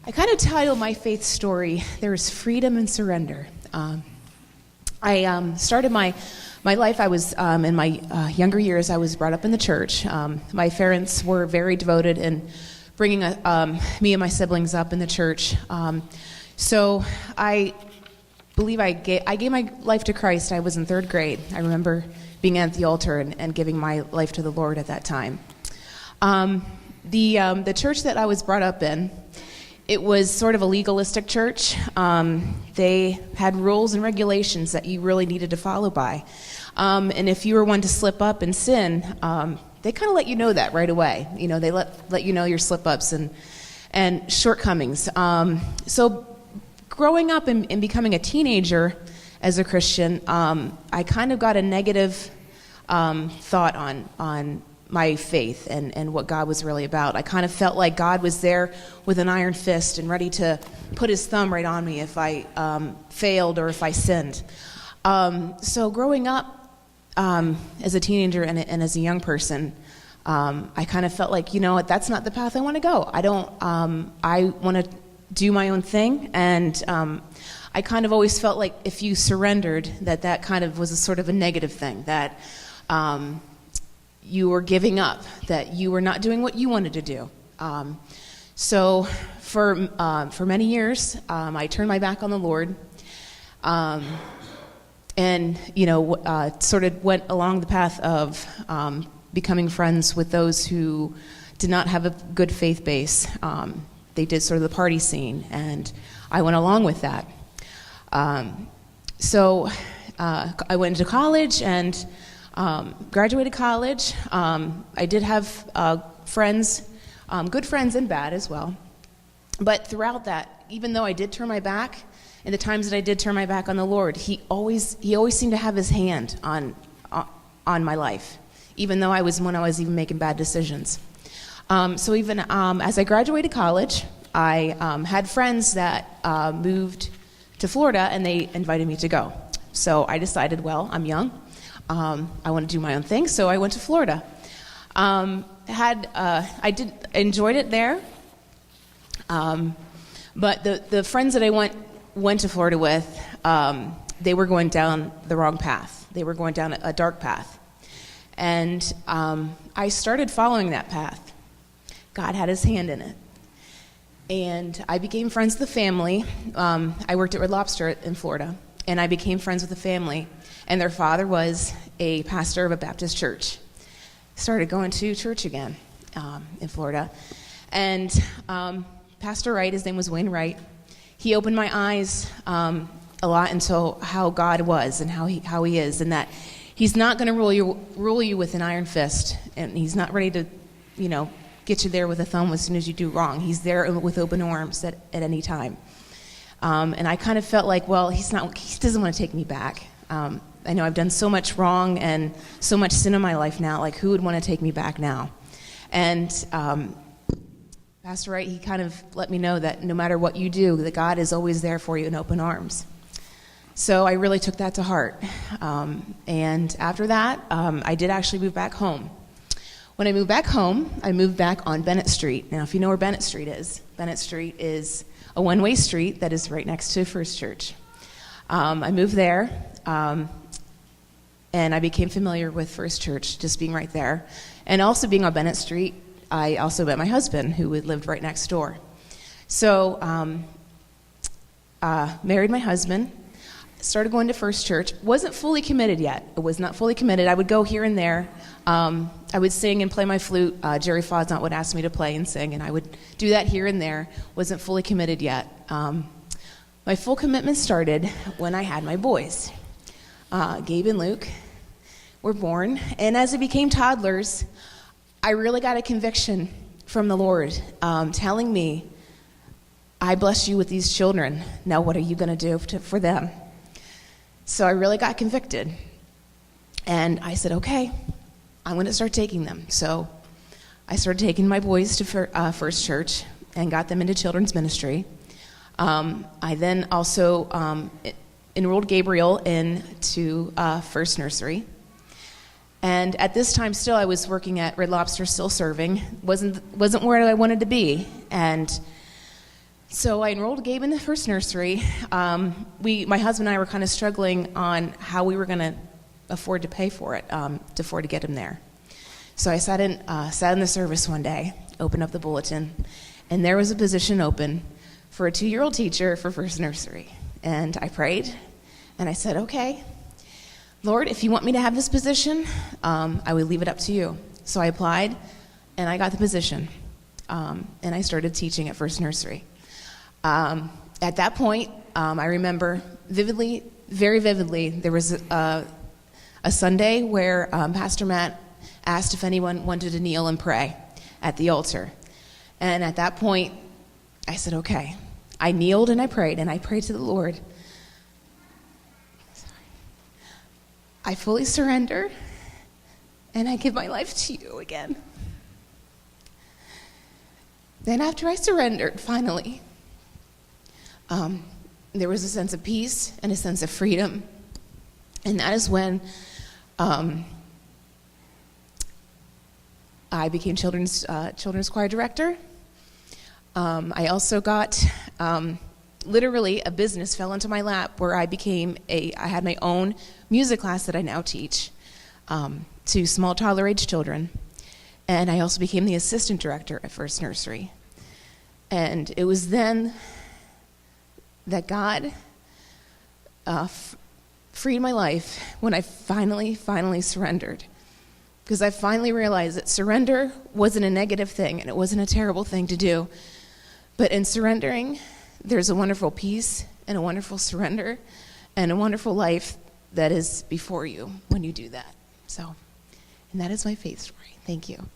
I kind of titled my faith story, There's Freedom and Surrender. I started my life, I was, in my younger years, I was brought up in the church. My parents were very devoted in bringing me and my siblings up in the church. So I believe I gave my life to Christ. I was in third grade. I remember being at the altar and giving my life to the Lord at that time. The church that I was brought up in, it was sort of a legalistic church. They had rules and regulations that you really needed to follow by. And if you were one to slip up and sin, they kind of let you know that right away. You know, they let you know your slip-ups and shortcomings. So growing up and becoming a teenager as a Christian, I kind of got a negative thought on my faith and what God was really about. I kind of felt like God was there with an iron fist and ready to put his thumb right on me if I failed or if I sinned. So growing up as a teenager and as a young person, I kind of felt like, you know what, that's not the path I want to go. I want to do my own thing, and I kind of always felt like if you surrendered, that kind of was a sort of a negative thing, that you were giving up, that you were not doing what you wanted to do. So for many years, I turned my back on the Lord, and sort of went along the path of becoming friends with those who did not have a good faith base. They did sort of the party scene, and I went along with that. So I went to college and graduated college. I did have friends, good friends and bad as well. But throughout that, even though I did turn my back, in the times that I did turn my back on the Lord, He always seemed to have His hand on my life, even though I was even making bad decisions. So even as I graduated college, I had friends that moved to Florida, and they invited me to go. So I decided, well, I'm young. I want to do my own thing, so I went to Florida. I enjoyed it there, but the friends that I went to Florida with, they were going down the wrong path. They were going down a dark path, and I started following that path. God had His hand in it, and I became friends with the family. I worked at Red Lobster in Florida, and I became friends with the family. And their father was a pastor of a Baptist church. Started going to church again in Florida. And Pastor Wright, his name was Wayne Wright, he opened my eyes a lot into how God was and how he is, and that He's not going to rule you with an iron fist, and He's not ready to, get you there with a thumb as soon as you do wrong. He's there with open arms at any time. And I kind of felt like, well, He doesn't want to take me back. I know I've done so much wrong and so much sin in my life now, like who would want to take me back now? And Pastor Wright, he kind of let me know that no matter what you do, that God is always there for you in open arms. So I really took that to heart. And after that, I did actually move back home. When I moved back home, I moved back on Bennett Street. Now, if you know where Bennett Street is a one-way street that is right next to First Church. I moved there, and I became familiar with First Church, just being right there. And also being on Bennett Street, I also met my husband, who lived right next door. So, married my husband, started going to First Church. Wasn't fully committed yet. I was not fully committed. I would go here and there. I would sing and play my flute. Jerry Fosnot would ask me to play and sing, and I would do that here and there. Wasn't fully committed yet. My full commitment started when I had my boys. Gabe and Luke were born, and as they became toddlers, I really got a conviction from the Lord, telling me, I bless you with these children. Now what are you going to do for them? So I really got convicted, and I said, okay, I'm going to start taking them. So I started taking my boys to First Church and got them into children's ministry. I then also enrolled Gabriel into First Nursery. And at this time still I was working at Red Lobster, still serving. Wasn't where I wanted to be. And So I enrolled Gabe in the first nursery. My husband and I were kind of struggling on how we were going to afford to pay for it, to afford to get him there. So I sat in the service one day, opened up the bulletin, and there was a position open for a 2-year-old teacher for first nursery. And I prayed, and I said, okay, Lord, if you want me to have this position, I would leave it up to you. So I applied, and I got the position, and I started teaching at first nursery. At that point, I remember vividly, very vividly, there was a Sunday where Pastor Matt asked if anyone wanted to kneel and pray at the altar. And at that point, I said, okay. I kneeled and I prayed to the Lord. I fully surrender, and I give my life to you again. Then after I surrendered, finally, there was a sense of peace and a sense of freedom. And that is when I became children's choir director. I also got, literally a business fell into my lap where I had my own music class that I now teach to small toddler age children. And I also became the assistant director at First Nursery. And it was then that God freed my life when I finally surrendered. Because I finally realized that surrender wasn't a negative thing and it wasn't a terrible thing to do. But in surrendering, there's a wonderful peace and a wonderful surrender and a wonderful life that is before you when you do that. And that is my faith story. Thank you.